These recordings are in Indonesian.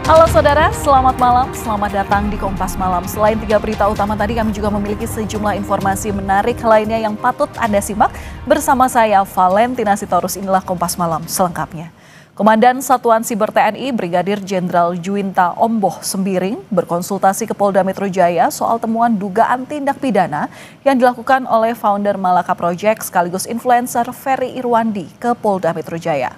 Halo saudara, selamat malam, selamat datang di Kompas Malam. Selain 3 berita utama tadi, kami juga memiliki sejumlah informasi menarik lainnya yang patut Anda simak. Bersama saya, Valentina Sitorus, inilah Kompas Malam selengkapnya. Komandan Satuan Siber TNI Brigadir Jenderal Juwinta Omboh Sembiring berkonsultasi ke Polda Metro Jaya soal temuan dugaan tindak pidana yang dilakukan oleh founder Malaka Project sekaligus influencer Ferry Irwandi ke Polda Metro Jaya.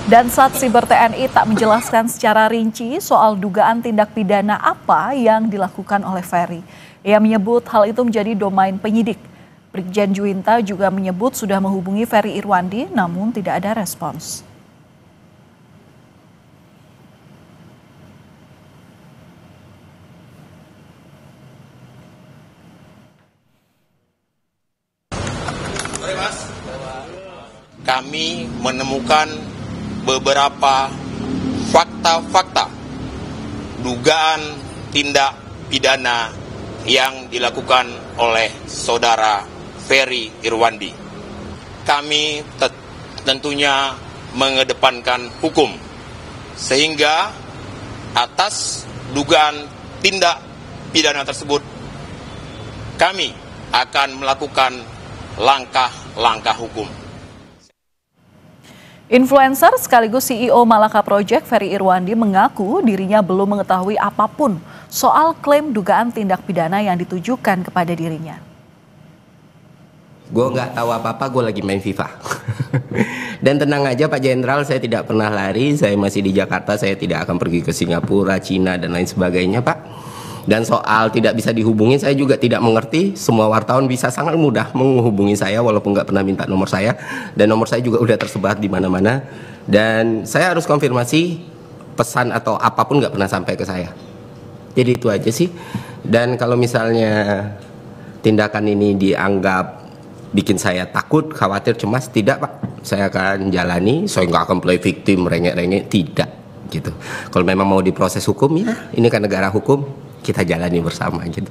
Dan Sat Siber TNI tak menjelaskan secara rinci soal dugaan tindak pidana apa yang dilakukan oleh Ferry. Ia menyebut hal itu menjadi domain penyidik. Brigjen Juwinta juga menyebut sudah menghubungi Ferry Irwandi namun tidak ada respons. Kami menemukan beberapa fakta-fakta dugaan tindak pidana yang dilakukan oleh saudara Ferry Irwandi. Kami tentunya mengedepankan hukum, sehingga atas dugaan tindak pidana tersebut kami akan melakukan langkah-langkah hukum. Influencer sekaligus CEO Malaka Project Ferry Irwandi mengaku dirinya belum mengetahui apapun soal klaim dugaan tindak pidana yang ditujukan kepada dirinya. Gue nggak tahu apa-apa, gue lagi main FIFA. Dan tenang aja Pak Jenderal, saya tidak pernah lari, saya masih di Jakarta, saya tidak akan pergi ke Singapura, Cina, dan lain sebagainya Pak. Dan soal tidak bisa dihubungi, saya juga tidak mengerti. Semua wartawan bisa sangat mudah menghubungi saya walaupun nggak pernah minta nomor saya. Dan nomor saya juga udah tersebar di mana-mana. Dan saya harus konfirmasi pesan atau apapun nggak pernah sampai ke saya. Jadi itu aja sih. Dan kalau misalnya tindakan ini dianggap bikin saya takut, khawatir, cemas, tidak Pak. Saya akan jalani, saya nggak akan play victim, rengek-rengek, tidak. Gitu. Kalau memang mau diproses hukum, ya ini kan negara hukum. Kita jalani bersama gitu.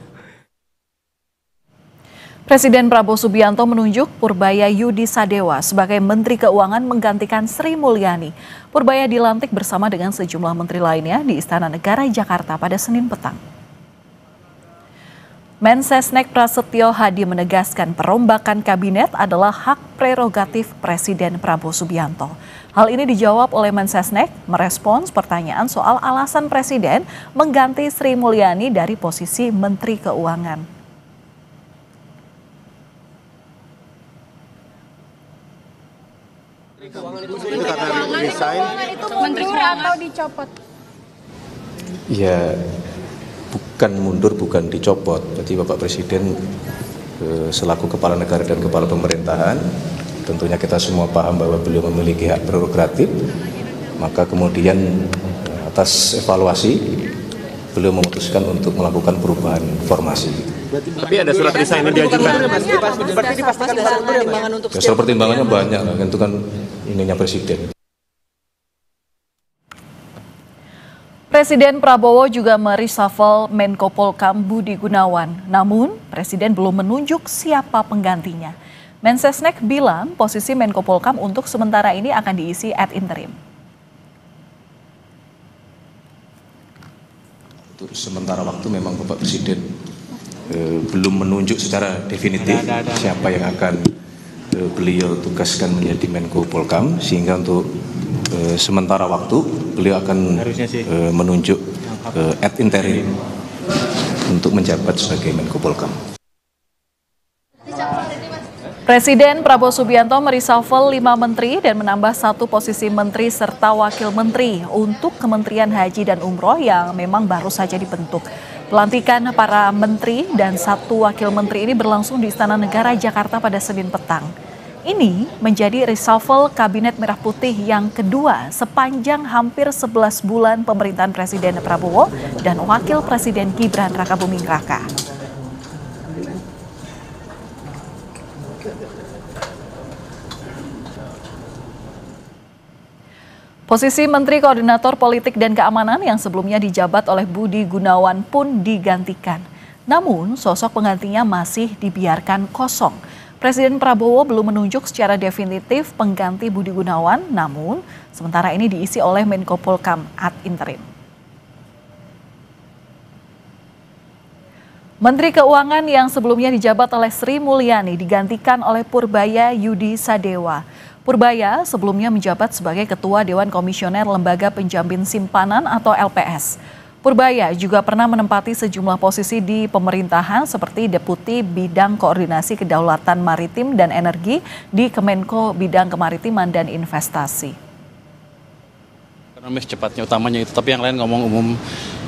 Presiden Prabowo Subianto menunjuk Purbaya Yudi Sadewa sebagai Menteri Keuangan menggantikan Sri Mulyani. Purbaya dilantik bersama dengan sejumlah menteri lainnya di Istana Negara Jakarta pada Senin petang. Mensesnek Prasetyo Hadi menegaskan perombakan kabinet adalah hak prerogatif Presiden Prabowo Subianto. Hal ini dijawab oleh Mensesnek merespons pertanyaan soal alasan Presiden mengganti Sri Mulyani dari posisi Menteri Keuangan. Menteri Keuangan atau dicopot? Ya, bukan mundur, bukan dicopot. Jadi Bapak Presiden selaku kepala negara dan kepala pemerintahan, tentunya kita semua paham bahwa beliau memiliki hak prerogatif. Maka kemudian atas evaluasi beliau memutuskan untuk melakukan perubahan formasi. Tapi ada surat resign yang diajukan. Ya, soal pertimbangannya banyak, itu kan ininya Presiden. Presiden Prabowo juga mereshuffle Menko Polhukam Budi Gunawan. Namun, Presiden belum menunjuk siapa penggantinya. Mensesnek bilang posisi Menko Polhukam untuk sementara ini akan diisi ad interim. Untuk sementara waktu memang Bapak Presiden belum menunjuk secara definitif siapa yang akan beliau tugaskan menjadi Menko Polhukam, sehingga untuk sementara waktu beliau akan menunjuk ad interim untuk menjabat sebagai Menko Polhukam. Presiden Prabowo Subianto mereshuffle 5 menteri dan menambah 1 posisi menteri serta wakil menteri untuk Kementerian Haji dan Umroh yang memang baru saja dibentuk. Pelantikan para menteri dan 1 wakil menteri ini berlangsung di Istana Negara Jakarta pada Senin petang. Ini menjadi reshuffle Kabinet Merah Putih yang kedua sepanjang hampir 11 bulan pemerintahan Presiden Prabowo dan Wakil Presiden Gibran Rakabuming Raka. Posisi Menteri Koordinator Politik dan Keamanan yang sebelumnya dijabat oleh Budi Gunawan pun digantikan. Namun, sosok penggantinya masih dibiarkan kosong. Presiden Prabowo belum menunjuk secara definitif pengganti Budi Gunawan, namun sementara ini diisi oleh Menko Polhukam ad interim. Menteri Keuangan yang sebelumnya dijabat oleh Sri Mulyani digantikan oleh Purbaya Yudi Sadewa. Purbaya sebelumnya menjabat sebagai Ketua Dewan Komisioner Lembaga Penjamin Simpanan atau LPS. Purbaya juga pernah menempati sejumlah posisi di pemerintahan seperti Deputi Bidang Koordinasi Kedaulatan Maritim dan Energi di Kemenko Bidang Kemaritiman dan Investasi. Ekonomi secepatnya utamanya itu, tapi yang lain ngomong umum.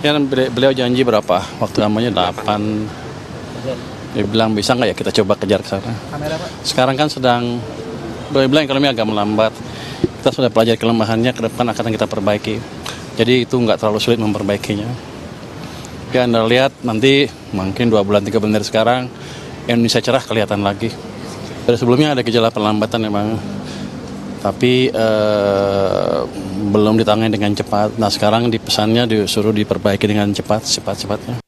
Ya beliau janji berapa? Waktu namanya 8. Dia bilang bisa nggak ya kita coba kejar ke sana. Sekarang kan sedang, beliau bilang ekonomi agak melambat. Kita sudah pelajari kelemahannya, ke depan akan kita perbaiki. Jadi itu nggak terlalu sulit memperbaikinya. Ya Anda lihat nanti mungkin 2 bulan 3 bulan dari sekarang Indonesia cerah kelihatan lagi. Dari sebelumnya ada gejala perlambatan memang, tapi belum ditangani dengan cepat. Nah sekarang pesannya disuruh diperbaiki dengan cepat-cepatnya.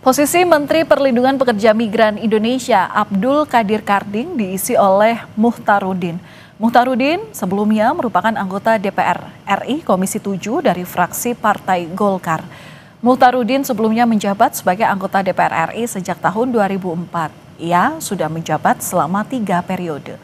Posisi Menteri Perlindungan Pekerja Migran Indonesia Abdul Qadir Karding diisi oleh Muhtarudin. Muhtarudin sebelumnya merupakan anggota DPR RI Komisi 7 dari fraksi Partai Golkar. Muhtarudin sebelumnya menjabat sebagai anggota DPR RI sejak tahun 2004. Ia sudah menjabat selama 3 periode.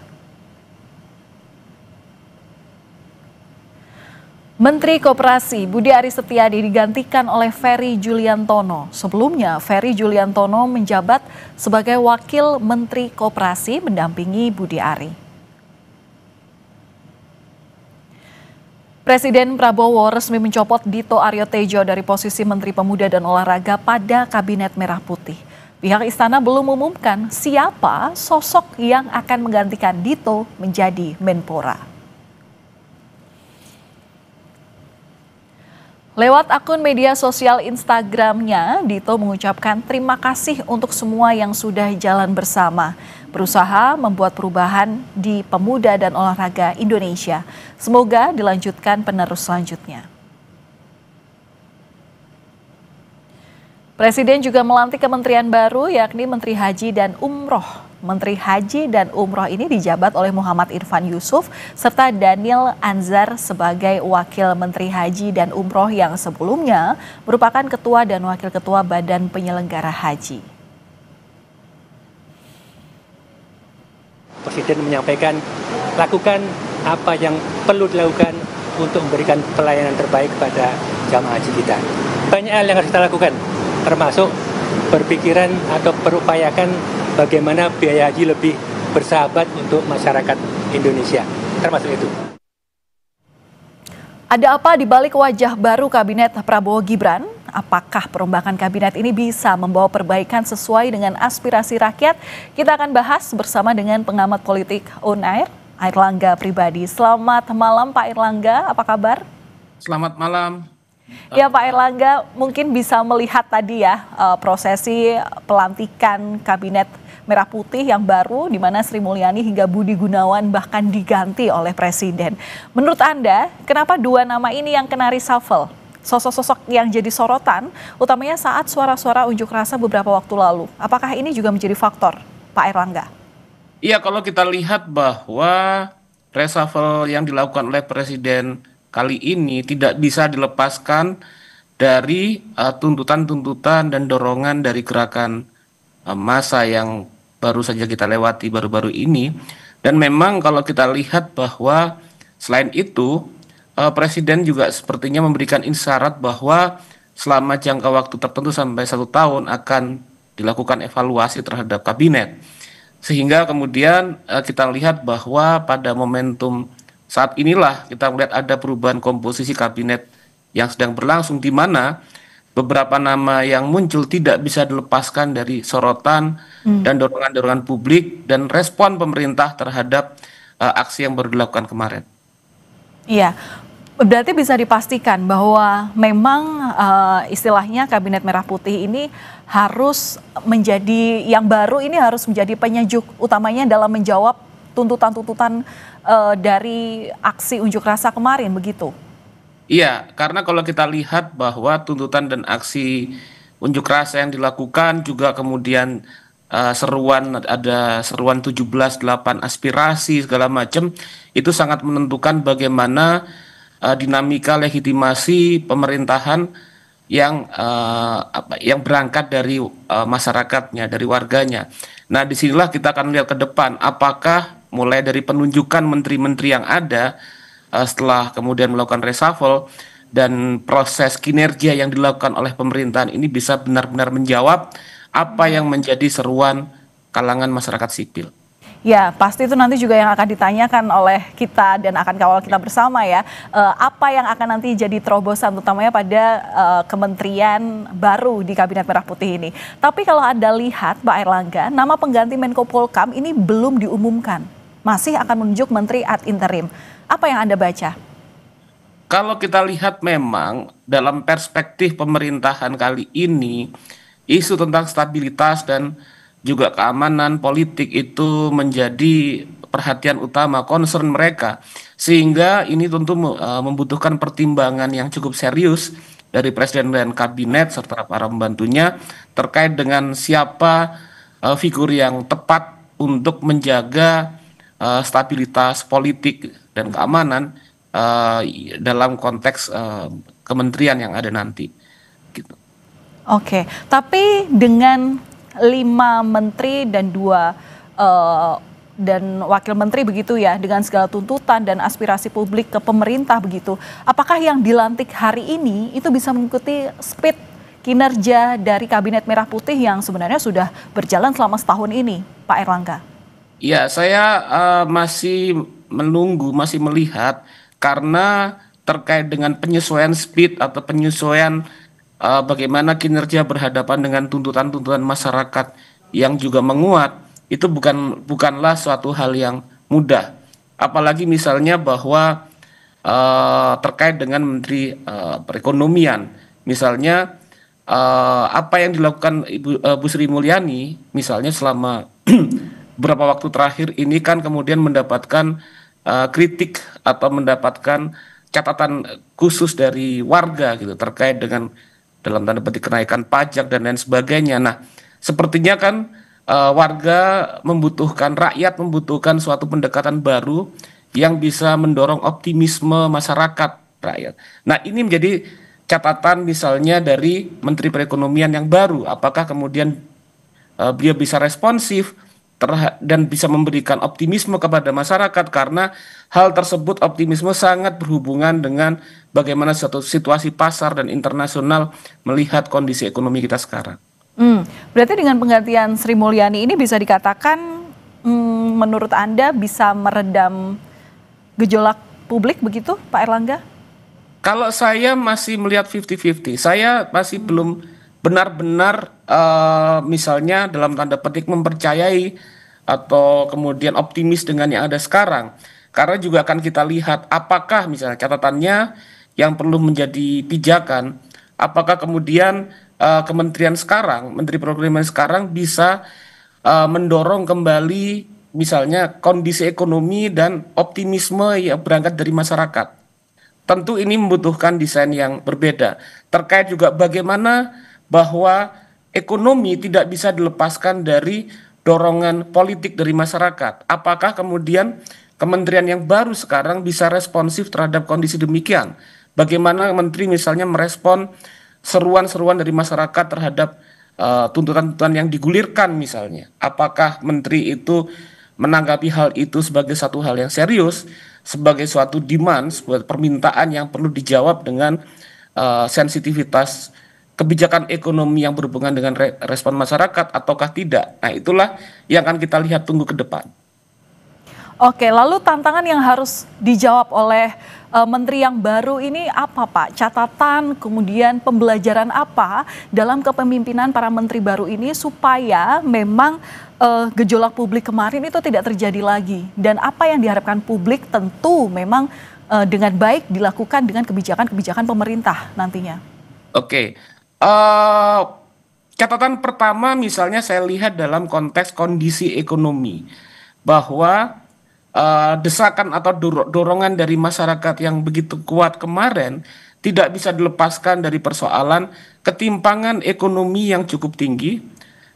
Menteri Koperasi Budi Aris Setiadi digantikan oleh Ferry Juliantono. Sebelumnya, Ferry Juliantono menjabat sebagai Wakil Menteri Koperasi mendampingi Budi Ari. Presiden Prabowo resmi mencopot Dito Aryo Tejo dari posisi Menteri Pemuda dan Olahraga pada Kabinet Merah Putih. Pihak istana belum mengumumkan siapa sosok yang akan menggantikan Dito menjadi Menpora. Lewat akun media sosial Instagramnya, Dito mengucapkan terima kasih untuk semua yang sudah jalan bersama, berusaha membuat perubahan di pemuda dan olahraga Indonesia. Semoga dilanjutkan penerus selanjutnya. Presiden juga melantik kementerian baru yakni Menteri Haji dan Umroh. Menteri Haji dan Umroh ini dijabat oleh Muhammad Irfan Yusuf serta Daniel Anzar sebagai Wakil Menteri Haji dan Umroh yang sebelumnya merupakan Ketua dan Wakil Ketua Badan Penyelenggara Haji. Presiden menyampaikan lakukan apa yang perlu dilakukan untuk memberikan pelayanan terbaik pada jamaah haji kita. Banyak hal yang harus kita lakukan, termasuk berpikiran atau berupayakan bagaimana biaya haji lebih bersahabat untuk masyarakat Indonesia, termasuk itu. Ada apa di balik wajah baru Kabinet Prabowo Gibran? Apakah perombakan kabinet ini bisa membawa perbaikan sesuai dengan aspirasi rakyat? Kita akan bahas bersama dengan pengamat politik UNAIR, Airlangga Pribadi. Selamat malam Pak Airlangga, apa kabar? Selamat malam. Ya Pak Airlangga, mungkin bisa melihat tadi ya prosesi pelantikan Kabinet Merah Putih yang baru di mana Sri Mulyani hingga Budi Gunawan bahkan diganti oleh Presiden. Menurut Anda, kenapa 2 nama ini yang kena reshuffle? Sosok-sosok yang jadi sorotan, utamanya saat suara-suara unjuk rasa beberapa waktu lalu. Apakah ini juga menjadi faktor, Pak Airlangga? Iya, kalau kita lihat bahwa reshuffle yang dilakukan oleh Presiden kali ini tidak bisa dilepaskan dari tuntutan-tuntutan dan dorongan dari gerakan massa yang baru saja kita lewati baru-baru ini. Dan memang kalau kita lihat bahwa selain itu, Presiden juga sepertinya memberikan isyarat bahwa selama jangka waktu tertentu sampai 1 tahun akan dilakukan evaluasi terhadap kabinet. Sehingga kemudian kita lihat bahwa pada momentum saat inilah kita melihat ada perubahan komposisi kabinet yang sedang berlangsung, di mana beberapa nama yang muncul tidak bisa dilepaskan dari sorotan dan dorongan-dorongan publik dan respon pemerintah terhadap aksi yang baru dilakukan kemarin. Iya, berarti bisa dipastikan bahwa memang istilahnya Kabinet Merah Putih ini harus menjadi, yang baru ini harus menjadi penyejuk utamanya dalam menjawab tuntutan-tuntutan dari aksi unjuk rasa kemarin, begitu? Iya, karena kalau kita lihat bahwa tuntutan dan aksi unjuk rasa yang dilakukan juga kemudian ada seruan 17-8 aspirasi segala macam, itu sangat menentukan bagaimana dinamika legitimasi pemerintahan yang berangkat dari masyarakatnya, dari warganya. Nah, disinilah kita akan lihat ke depan apakah mulai dari penunjukan menteri-menteri yang ada setelah kemudian melakukan reshuffle dan proses kinerja yang dilakukan oleh pemerintahan ini bisa benar-benar menjawab apa yang menjadi seruan kalangan masyarakat sipil. Ya, pasti itu nanti juga yang akan ditanyakan oleh kita dan akan kawal kita bersama ya. Apa yang akan nanti jadi terobosan utamanya pada kementerian baru di Kabinet Merah Putih ini. Tapi kalau Anda lihat Pak Airlangga, nama pengganti Menko Polhukam ini belum diumumkan. Masih akan menunjuk menteri ad interim. Apa yang Anda baca? Kalau kita lihat memang dalam perspektif pemerintahan kali ini, isu tentang stabilitas dan juga keamanan politik itu menjadi perhatian utama, concern mereka. Sehingga ini tentu membutuhkan pertimbangan yang cukup serius dari Presiden dan Kabinet serta para pembantunya terkait dengan siapa figur yang tepat untuk menjaga stabilitas politik dan keamanan dalam konteks kementerian yang ada nanti. Gitu. Oke, tapi dengan 5 menteri dan 2 dan wakil menteri begitu ya, dengan segala tuntutan dan aspirasi publik ke pemerintah begitu, apakah yang dilantik hari ini itu bisa mengikuti speed kinerja dari Kabinet Merah Putih yang sebenarnya sudah berjalan selama setahun ini, Pak Airlangga? Ya, saya masih menunggu, masih melihat karena terkait dengan penyesuaian speed atau penyesuaian bagaimana kinerja berhadapan dengan tuntutan-tuntutan masyarakat yang juga menguat, itu bukanlah suatu hal yang mudah. Apalagi misalnya bahwa terkait dengan Menteri Perekonomian, misalnya apa yang dilakukan Bu Sri Mulyani, misalnya selama beberapa waktu terakhir ini kan kemudian mendapatkan kritik atau mendapatkan catatan khusus dari warga gitu terkait dengan dalam tanda petik kenaikan pajak dan lain sebagainya. Nah, sepertinya kan warga membutuhkan, rakyat membutuhkan suatu pendekatan baru yang bisa mendorong optimisme masyarakat rakyat. Nah, ini menjadi catatan misalnya dari Menteri Perekonomian yang baru. Apakah kemudian beliau bisa responsif dan bisa memberikan optimisme kepada masyarakat, karena hal tersebut optimisme sangat berhubungan dengan bagaimana suatu situasi pasar dan internasional melihat kondisi ekonomi kita sekarang. Berarti dengan penggantian Sri Mulyani ini bisa dikatakan menurut Anda bisa meredam gejolak publik begitu Pak Airlangga? Kalau saya masih melihat 50-50, saya masih belum benar-benar misalnya dalam tanda petik mempercayai atau kemudian optimis dengan yang ada sekarang. Karena juga akan kita lihat apakah misalnya catatannya yang perlu menjadi pijakan, apakah kemudian kementerian sekarang, Menteri Perekonomian sekarang bisa mendorong kembali misalnya kondisi ekonomi dan optimisme yang berangkat dari masyarakat. Tentu ini membutuhkan desain yang berbeda. Terkait juga bagaimana bahwa ekonomi tidak bisa dilepaskan dari dorongan politik dari masyarakat. Apakah kemudian kementerian yang baru sekarang bisa responsif terhadap kondisi demikian? Bagaimana menteri misalnya merespon seruan-seruan dari masyarakat terhadap tuntutan-tuntutan yang digulirkan misalnya? Apakah menteri itu menanggapi hal itu sebagai satu hal yang serius, sebagai suatu demand, sebuah permintaan yang perlu dijawab dengan sensitivitas kebijakan ekonomi yang berhubungan dengan respon masyarakat ataukah tidak? Nah, itulah yang akan kita lihat tunggu ke depan. Oke, lalu tantangan yang harus dijawab oleh menteri yang baru ini apa Pak? Catatan, kemudian pembelajaran apa dalam kepemimpinan para menteri baru ini supaya memang gejolak publik kemarin itu tidak terjadi lagi? Dan apa yang diharapkan publik tentu memang dengan baik dilakukan dengan kebijakan-kebijakan pemerintah nantinya. Oke. Catatan pertama misalnya saya lihat dalam konteks kondisi ekonomi, bahwa desakan atau dorongan dari masyarakat yang begitu kuat kemarin tidak bisa dilepaskan dari persoalan ketimpangan ekonomi yang cukup tinggi,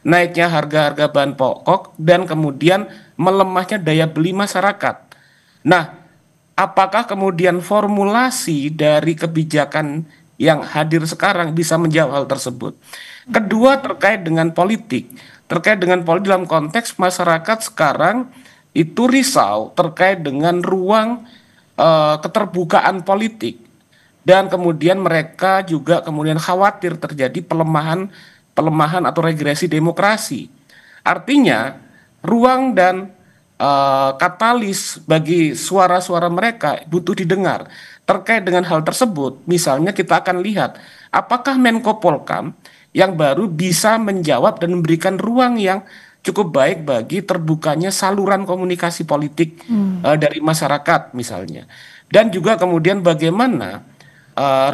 naiknya harga-harga bahan pokok, dan kemudian melemahnya daya beli masyarakat. Nah, apakah kemudian formulasi dari kebijakan yang hadir sekarang bisa menjawab hal tersebut? Kedua, terkait dengan politik. Terkait dengan politik dalam konteks masyarakat sekarang itu risau terkait dengan ruang keterbukaan politik. Dan kemudian mereka juga kemudian khawatir terjadi pelemahan atau regresi demokrasi. Artinya, ruang dan katalis bagi suara-suara mereka butuh didengar. Terkait dengan hal tersebut, misalnya kita akan lihat apakah Menko Polhukam yang baru bisa menjawab dan memberikan ruang yang cukup baik bagi terbukanya saluran komunikasi politik dari masyarakat misalnya. Dan juga kemudian bagaimana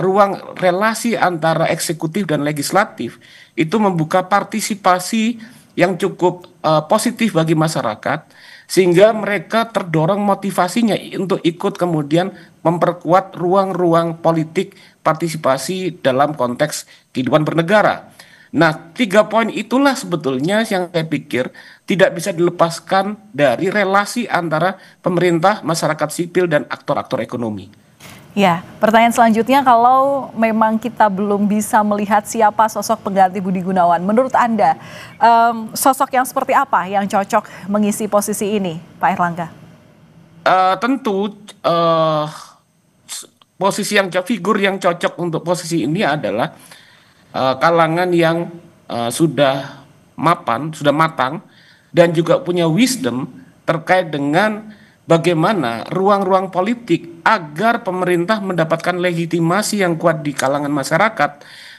ruang relasi antara eksekutif dan legislatif itu membuka partisipasi yang cukup positif bagi masyarakat, sehingga mereka terdorong motivasinya untuk ikut kemudian memperkuat ruang-ruang politik partisipasi dalam konteks kehidupan bernegara. Nah, 3 poin itulah sebetulnya yang saya pikir tidak bisa dilepaskan dari relasi antara pemerintah, masyarakat sipil, dan aktor-aktor ekonomi. Ya, pertanyaan selanjutnya, kalau memang kita belum bisa melihat siapa sosok pengganti Budi Gunawan, menurut Anda sosok yang seperti apa yang cocok mengisi posisi ini, Pak Airlangga? Tentu figur yang cocok untuk posisi ini adalah kalangan yang sudah mapan, sudah matang, dan juga punya wisdom terkait dengan bagaimana ruang-ruang politik agar pemerintah mendapatkan legitimasi yang kuat di kalangan masyarakat,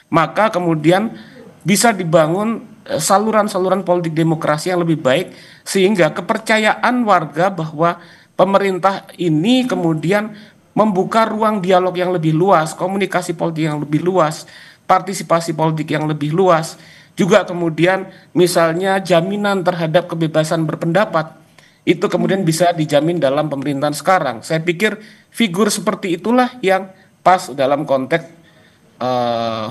maka kemudian bisa dibangun saluran-saluran politik demokrasi yang lebih baik, sehingga kepercayaan warga bahwa pemerintah ini kemudian membuka ruang dialog yang lebih luas, komunikasi politik yang lebih luas, partisipasi politik yang lebih luas, juga kemudian misalnya jaminan terhadap kebebasan berpendapat, itu kemudian bisa dijamin dalam pemerintahan sekarang. Saya pikir figur seperti itulah yang pas dalam konteks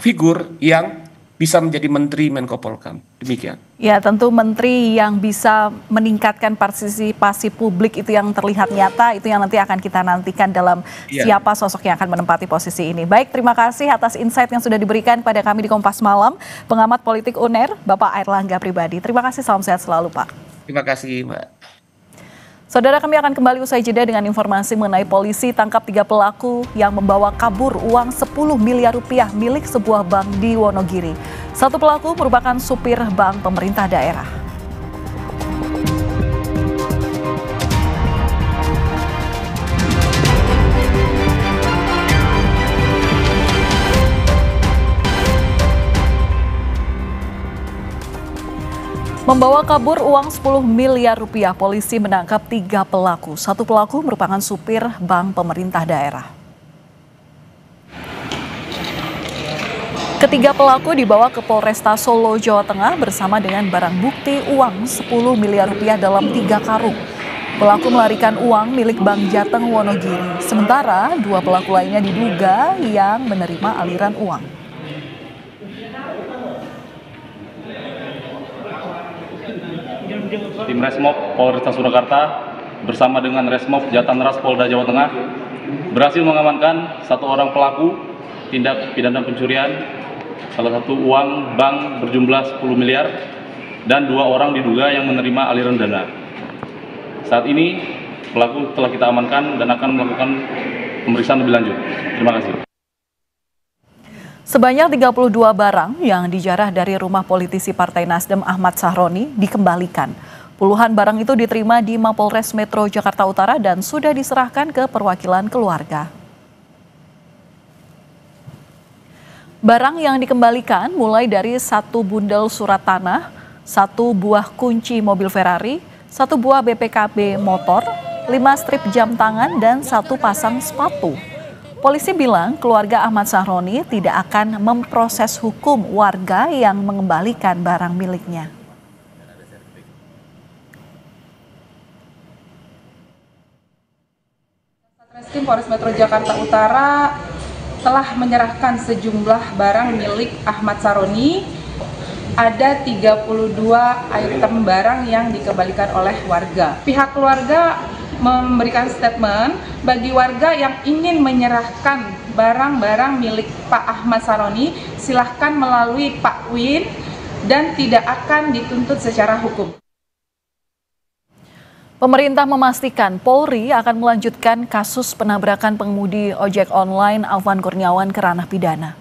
figur yang bisa menjadi Menteri Menko Polhukam. Demikian. Ya, tentu menteri yang bisa meningkatkan partisipasi publik itu yang terlihat nyata, itu yang nanti akan kita nantikan dalam siapa sosok yang akan menempati posisi ini. Baik, terima kasih atas insight yang sudah diberikan pada kami di Kompas Malam, pengamat politik UNER, Bapak Airlangga Pribadi. Terima kasih, salam sehat selalu, Pak. Terima kasih, Mbak. Saudara, kami akan kembali usai jeda dengan informasi mengenai polisi tangkap 3 pelaku yang membawa kabur uang 10 miliar rupiah milik sebuah bank di Wonogiri. 1 pelaku merupakan supir bank pemerintah daerah. Membawa kabur uang 10 miliar rupiah, polisi menangkap 3 pelaku. 1 pelaku merupakan supir bank pemerintah daerah. Ketiga pelaku dibawa ke Polresta Solo, Jawa Tengah bersama dengan barang bukti uang 10 miliar rupiah dalam 3 karung. Pelaku melarikan uang milik Bank Jateng Wonogiri. Sementara 2 pelaku lainnya diduga yang menerima aliran uang. Tim Resmob Polresta Surakarta bersama dengan Resmob Jatanras Polda Jawa Tengah berhasil mengamankan 1 orang pelaku tindak pidana pencurian, salah satu uang bank berjumlah 10 miliar dan 2 orang diduga yang menerima aliran dana. Saat ini pelaku telah kita amankan dan akan melakukan pemeriksaan lebih lanjut. Terima kasih. Sebanyak 32 barang yang dijarah dari rumah politisi Partai Nasdem Ahmad Sahroni dikembalikan. Puluhan barang itu diterima di Mapolres Metro Jakarta Utara dan sudah diserahkan ke perwakilan keluarga. Barang yang dikembalikan mulai dari 1 bundel surat tanah, 1 buah kunci mobil Ferrari, 1 buah BPKB motor, 5 strip jam tangan, dan 1 pasang sepatu. Polisi bilang keluarga Ahmad Sahroni tidak akan memproses hukum warga yang mengembalikan barang miliknya. Satreskrim Polres Metro Jakarta Utara telah menyerahkan sejumlah barang milik Ahmad Sahroni ada 32 item barang yang dikembalikan oleh warga. Pihak keluarga memberikan statement bagi warga yang ingin menyerahkan barang-barang milik Pak Ahmad Saroni, silahkan melalui Pak Win dan tidak akan dituntut secara hukum. Pemerintah memastikan Polri akan melanjutkan kasus penabrakan pengemudi ojek online Alvan Kurniawan ke ranah pidana.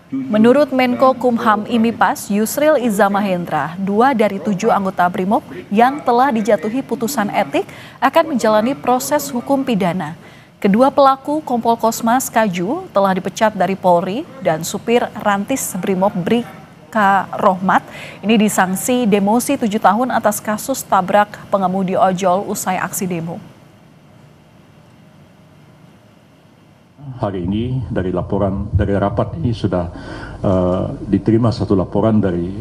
Menurut Menko Kumham Imipas, Yusril Iza Mahendra, 2 dari 7 anggota BRIMOB yang telah dijatuhi putusan etik akan menjalani proses hukum pidana. Kedua pelaku Kompol Kosmas Kaju telah dipecat dari Polri dan supir Rantis BRIMOB Brika Rohmat ini disanksi demosi 7 tahun atas kasus tabrak pengemudi ojol usai aksi demo. Hari ini dari rapat ini sudah diterima satu laporan dari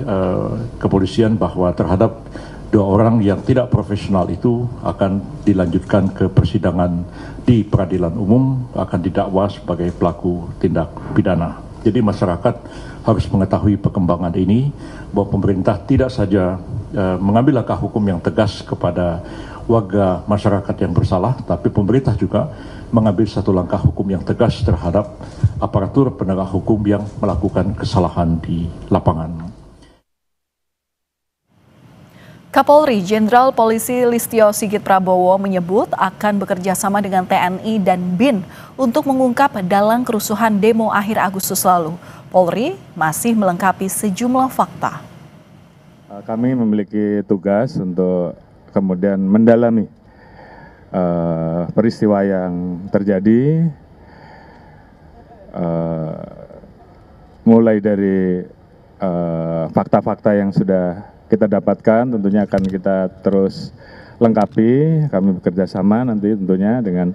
kepolisian bahwa terhadap 2 orang yang tidak profesional itu akan dilanjutkan ke persidangan di peradilan umum, akan didakwa sebagai pelaku tindak pidana. Jadi masyarakat harus mengetahui perkembangan ini, bahwa pemerintah tidak saja mengambil langkah hukum yang tegas kepada warga masyarakat yang bersalah, tapi pemerintah juga mengambil satu langkah hukum yang tegas terhadap aparatur penegak hukum yang melakukan kesalahan di lapangan. Kapolri Jenderal Polisi Listio Sigit Prabowo menyebut akan bekerja sama dengan TNI dan BIN untuk mengungkap dalang kerusuhan demo akhir Agustus lalu. Polri masih melengkapi sejumlah fakta. Kami memiliki tugas untuk kemudian mendalami peristiwa yang terjadi, mulai dari fakta-fakta yang sudah kita dapatkan, tentunya akan kita terus lengkapi. Kami bekerja sama nanti tentunya dengan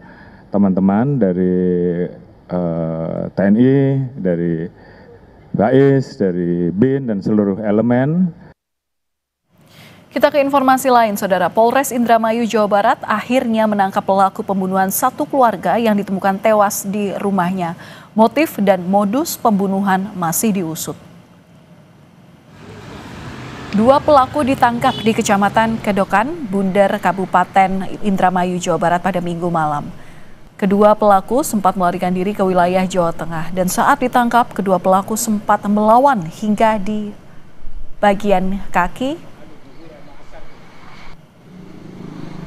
teman-teman dari TNI, dari BAIS, dari BIN, dan seluruh elemen. Kita ke informasi lain, Saudara. Polres Indramayu, Jawa Barat akhirnya menangkap pelaku pembunuhan satu keluarga yang ditemukan tewas di rumahnya. Motif dan modus pembunuhan masih diusut. 2 pelaku ditangkap di Kecamatan Kedokan, Bunder, Kabupaten Indramayu, Jawa Barat pada Minggu malam. Kedua pelaku sempat melarikan diri ke wilayah Jawa Tengah dan saat ditangkap kedua pelaku sempat melawan hingga di bagian kaki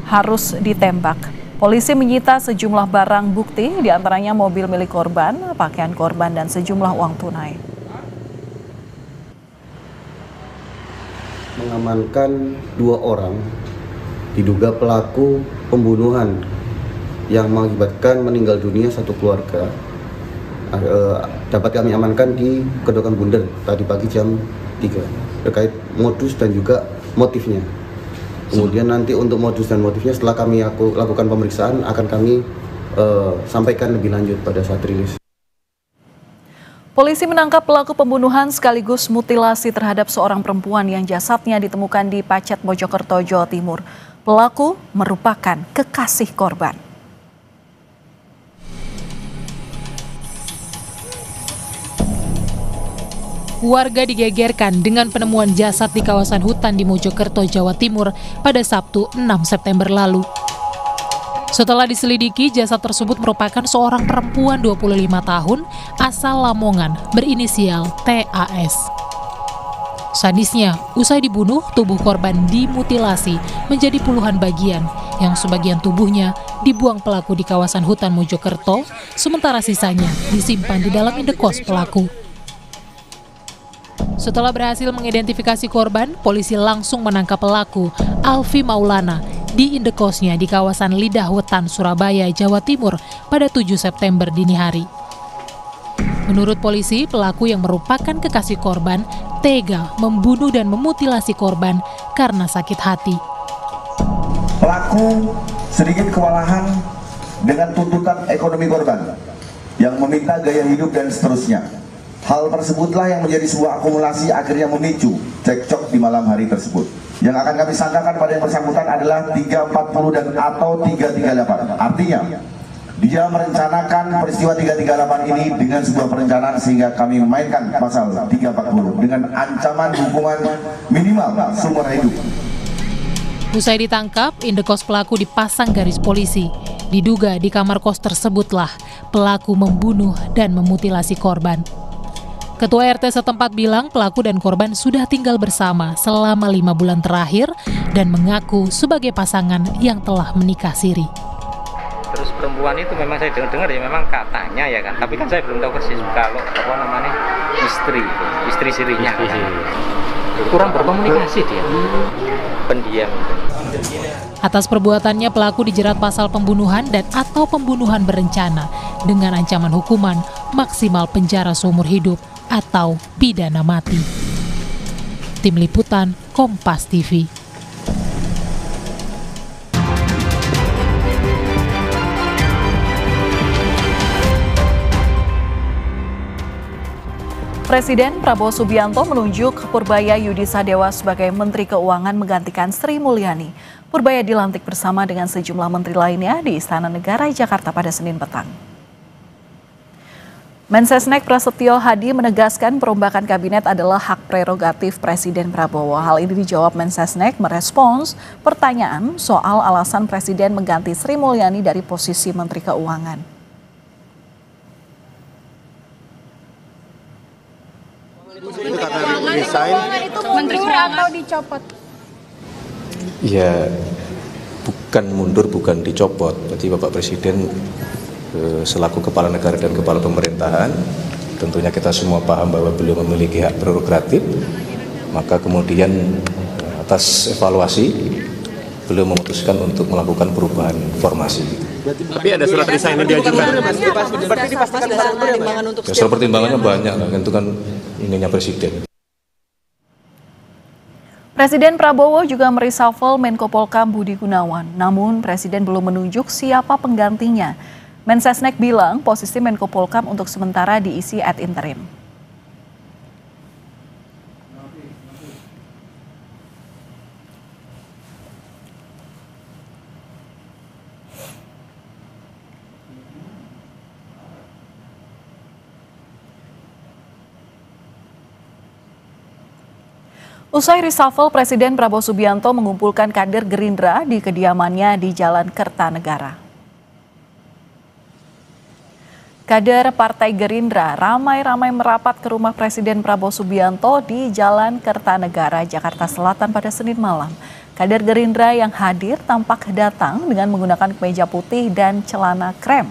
harus ditembak. Polisi menyita sejumlah barang bukti, diantaranya mobil milik korban, pakaian korban, dan sejumlah uang tunai. Mengamankan 2 orang diduga pelaku pembunuhan yang mengakibatkan meninggal dunia satu keluarga. Dapat kami amankan di Kedokan Bunder tadi pagi jam 3 terkait modus dan juga motifnya. Kemudian nanti untuk modus dan motifnya setelah kami lakukan pemeriksaan akan kami sampaikan lebih lanjut pada saat rilis. Polisi menangkap pelaku pembunuhan sekaligus mutilasi terhadap seorang perempuan yang jasadnya ditemukan di Pacet, Mojokerto, Jawa Timur. Pelaku merupakan kekasih korban. Warga digegerkan dengan penemuan jasad di kawasan hutan di Mojokerto, Jawa Timur pada Sabtu 6 September lalu. Setelah diselidiki, jasad tersebut merupakan seorang perempuan 25 tahun asal Lamongan berinisial TAS. Sadisnya, usai dibunuh, tubuh korban dimutilasi menjadi puluhan bagian yang sebagian tubuhnya dibuang pelaku di kawasan hutan Mojokerto, sementara sisanya disimpan di dalam indekos pelaku. Setelah berhasil mengidentifikasi korban, polisi langsung menangkap pelaku Alfi Maulana di indekosnya di kawasan Lidah Wetan, Surabaya, Jawa Timur pada 7 September dini hari. Menurut polisi, pelaku yang merupakan kekasih korban tega membunuh dan memutilasi korban karena sakit hati. Pelaku sedikit kewalahan dengan tuntutan ekonomi korban yang meminta gaya hidup dan seterusnya. Hal tersebutlah yang menjadi sebuah akumulasi akhirnya memicu cekcok di malam hari tersebut. Yang akan kami sangkakan pada yang bersangkutan adalah 340 dan atau 338. Artinya Dia merencanakan peristiwa 338 ini dengan sebuah perencanaan sehingga kami memainkan pasal 340 dengan ancaman hukuman minimal seumur hidup. Usai ditangkap, indekos pelaku dipasang garis polisi. Diduga di kamar kos tersebutlah pelaku membunuh dan memutilasi korban. Ketua RT setempat bilang pelaku dan korban sudah tinggal bersama selama 5 bulan terakhir dan mengaku sebagai pasangan yang telah menikah siri. Terus perempuan itu memang saya dengar ya memang katanya ya kan, tapi kan saya belum tahu persis kalau apa namanya istri sirinya kan. Kurang berkomunikasi dia, pendiam. Atas perbuatannya pelaku dijerat pasal pembunuhan dan atau pembunuhan berencana dengan ancaman hukuman maksimal penjara seumur hidup atau pidana mati. Tim Liputan Kompas TV. Presiden Prabowo Subianto menunjuk Purbaya Yudisadewa sebagai Menteri Keuangan menggantikan Sri Mulyani. Purbaya dilantik bersama dengan sejumlah menteri lainnya di Istana Negara Jakarta pada Senin petang. Mensesnek Prasetyo Hadi menegaskan perombakan kabinet adalah hak prerogatif Presiden Prabowo. Hal ini dijawab Mensesnek merespons pertanyaan soal alasan Presiden mengganti Sri Mulyani dari posisi Menteri Keuangan. Itu karena resign itu mundur atau dicopot? Ya, bukan mundur, bukan dicopot. Jadi Bapak Presiden selaku kepala negara dan kepala pemerintahan, tentunya kita semua paham bahwa beliau memiliki hak prerogatif. Maka kemudian atas evaluasi beliau memutuskan untuk melakukan perubahan formasi. Tapi ada surat resign yang diajukan. Ya, soal pertimbangannya banyak, itu kan ininya Presiden. Presiden Prabowo juga mereshuffle Menko Polkam Budi Gunawan, namun Presiden belum menunjuk siapa penggantinya. Mensesnek bilang posisi Menko Polkam untuk sementara diisi ad interim. Usai reshuffle, Presiden Prabowo Subianto mengumpulkan kader Gerindra di kediamannya di Jalan Kertanegara. Kader Partai Gerindra ramai-ramai merapat ke rumah Presiden Prabowo Subianto di Jalan Kertanegara, Jakarta Selatan pada Senin malam. Kader Gerindra yang hadir tampak datang dengan menggunakan kemeja putih dan celana krem.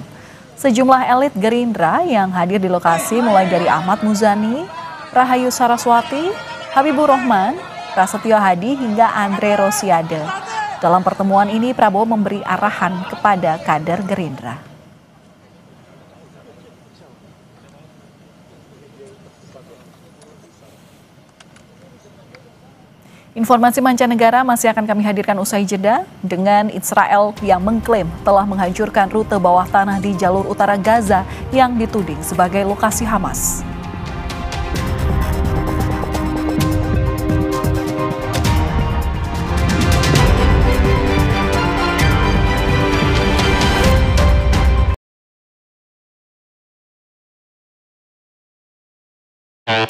Sejumlah elit Gerindra yang hadir di lokasi mulai dari Ahmad Muzani, Rahayu Saraswati, Habibur Rahman, Prasetyo Hadi hingga Andre Rosiade. Dalam pertemuan ini Prabowo memberi arahan kepada kader Gerindra. Informasi mancanegara masih akan kami hadirkan usai jeda dengan Israel yang mengklaim telah menghancurkan rute bawah tanah di jalur utara Gaza yang dituding sebagai lokasi Hamas.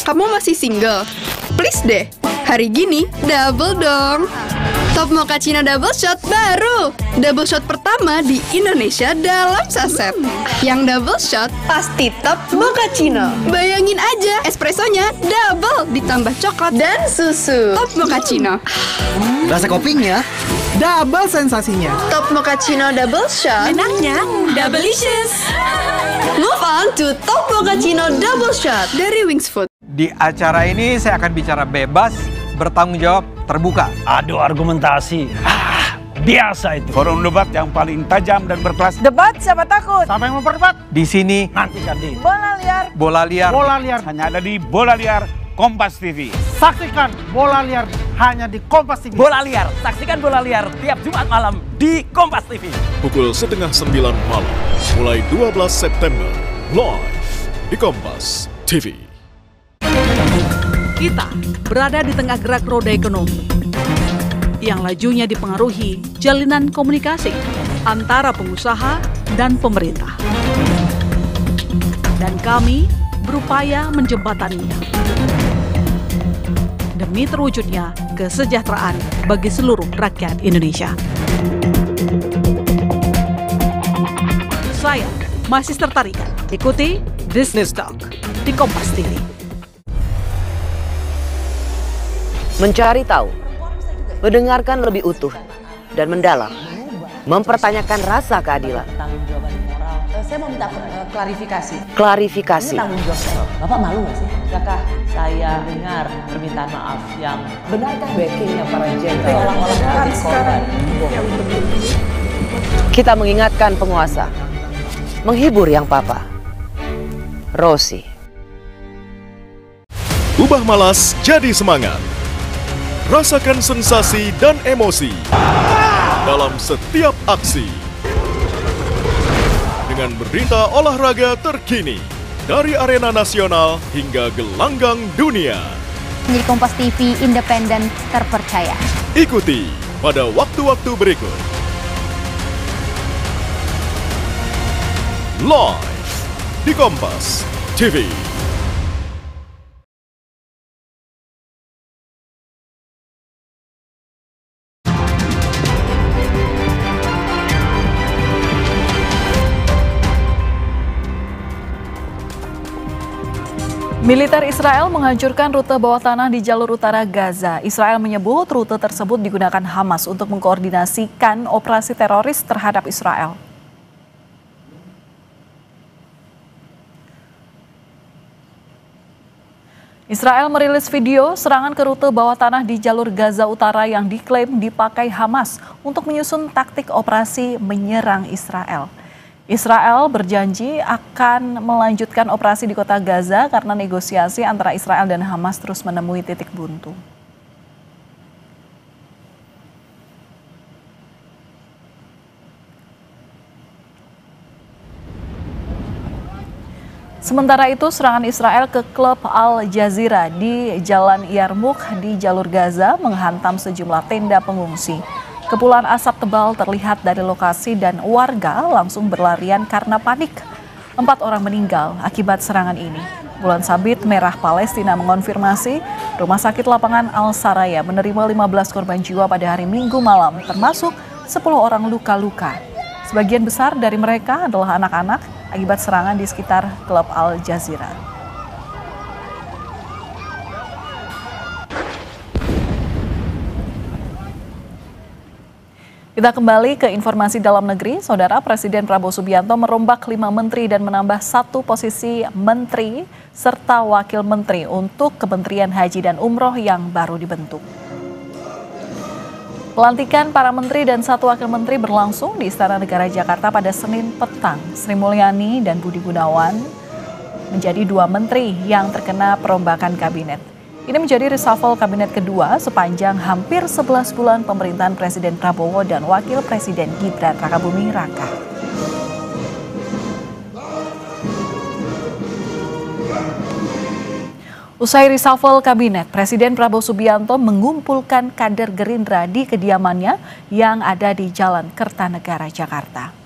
Kamu masih single? Please deh, hari gini double dong. Top Mochaccino Double Shot baru. Double shot pertama di Indonesia dalam saset. Yang double shot pasti Top Mochaccino. Bayangin aja, espressonya double ditambah coklat dan susu. Top Mochaccino. Rasa kopinya double sensasinya. Top Mochaccino Double Shot. Enaknya double-licious. Move on to Top Mochaccino Double Shot dari Wings Food. Di acara ini saya akan bicara bebas, bertanggung jawab, terbuka. Adu argumentasi. Biasa itu. Forum debat yang paling tajam dan berkelas. Debat siapa takut? Siapa yang memperdebat? Di sini nantikan di Bola Liar. Bola Liar. Bola Liar hanya ada di Bola Liar Kompas TV. Saksikan Bola Liar hanya di Kompas TV. Bola Liar, saksikan Bola Liar tiap Jumat malam di Kompas TV. Pukul 8:30 malam, mulai 12 September, live di Kompas TV. Kita berada di tengah gerak roda ekonomi yang lajunya dipengaruhi jalinan komunikasi antara pengusaha dan pemerintah. Dan kami berupaya menjembataninya demi terwujudnya kesejahteraan bagi seluruh rakyat Indonesia. Saya masih tertarik ikuti Business Talk di Kompas TV. Mencari tahu, mendengarkan lebih utuh dan mendalam, mempertanyakan rasa keadilan. Saya mau minta klarifikasi. Klarifikasi. Ini tanggung jawab saya. Bapak malu nggak sih? Apakah saya dengar permintaan maaf yang benarkah backingnya para jenderal orang-orang sekarang yang begini? Kita mengingatkan penguasa, menghibur yang papa. Rosi. Ubah malas jadi semangat. Rasakan sensasi dan emosi dalam setiap aksi. Dengan berita olahraga terkini dari arena nasional hingga gelanggang dunia. Menjadi Kompas TV independen terpercaya. Ikuti pada waktu-waktu berikut. Live di Kompas TV. Militer Israel menghancurkan rute bawah tanah di jalur utara Gaza. Israel menyebut rute tersebut digunakan Hamas untuk mengkoordinasikan operasi teroris terhadap Israel. Israel merilis video serangan ke rute bawah tanah di jalur Gaza Utara yang diklaim dipakai Hamas untuk menyusun taktik operasi menyerang Israel. Israel berjanji akan melanjutkan operasi di kota Gaza karena negosiasi antara Israel dan Hamas terus menemui titik buntu. Sementara itu, serangan Israel ke klub Al Jazeera di Jalan Yarmouk di jalur Gaza menghantam sejumlah tenda pengungsi. Kepulan asap tebal terlihat dari lokasi dan warga langsung berlarian karena panik. 4 orang meninggal akibat serangan ini. Bulan Sabit Merah Palestina mengonfirmasi Rumah Sakit Lapangan Al-Saraya menerima 15 korban jiwa pada hari Minggu malam, termasuk 10 orang luka-luka. Sebagian besar dari mereka adalah anak-anak akibat serangan di sekitar klub Al Jazeera. Kita kembali ke informasi dalam negeri. Saudara, Presiden Prabowo Subianto merombak 5 menteri dan menambah 1 posisi menteri serta wakil menteri untuk Kementerian Haji dan Umroh yang baru dibentuk. Pelantikan para menteri dan 1 wakil menteri berlangsung di Istana Negara Jakarta pada Senin petang. Sri Mulyani dan Budi Gunawan menjadi 2 menteri yang terkena perombakan kabinet. Ini menjadi reshuffle kabinet kedua sepanjang hampir 11 bulan pemerintahan Presiden Prabowo dan Wakil Presiden Gibran Rakabuming Raka. Usai reshuffle kabinet, Presiden Prabowo Subianto mengumpulkan kader Gerindra di kediamannya yang ada di Jalan Kertanegara, Jakarta.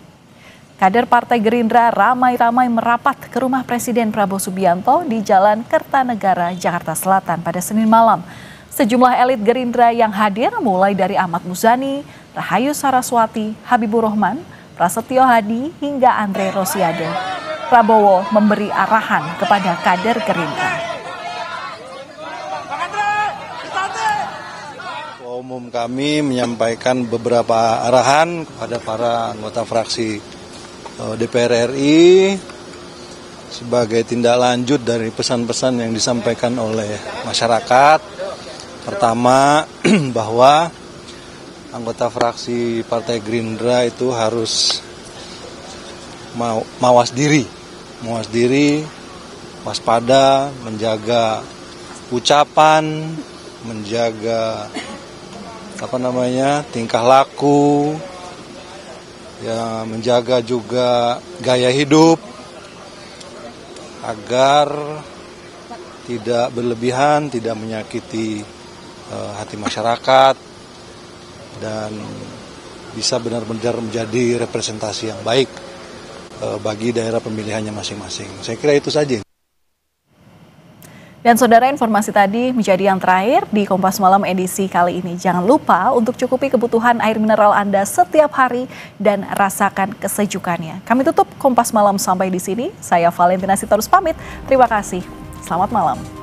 Kader Partai Gerindra ramai-ramai merapat ke rumah Presiden Prabowo Subianto di Jalan Kertanegara, Jakarta Selatan pada Senin malam. Sejumlah elit Gerindra yang hadir mulai dari Ahmad Muzani, Rahayu Saraswati, Habibur Rahman, Prasetyo Hadi, hingga Andre Rosiade. Prabowo memberi arahan kepada kader Gerindra. Ketua Umum kami menyampaikan beberapa arahan kepada para anggota fraksi DPR RI sebagai tindak lanjut dari pesan-pesan yang disampaikan oleh masyarakat. Pertama, bahwa anggota fraksi Partai Gerindra itu harus mawas diri, waspada, menjaga ucapan, menjaga tingkah laku, ya, menjaga juga gaya hidup agar tidak berlebihan, tidak menyakiti hati masyarakat dan bisa benar-benar menjadi representasi yang baik bagi daerah pemilihannya masing-masing. Saya kira itu saja. Dan saudara, informasi tadi menjadi yang terakhir di Kompas Malam edisi kali ini. Jangan lupa untuk cukupi kebutuhan air mineral Anda setiap hari dan rasakan kesejukannya. Kami tutup Kompas Malam sampai di sini. Saya Valentina Sitorus pamit. Terima kasih. Selamat malam.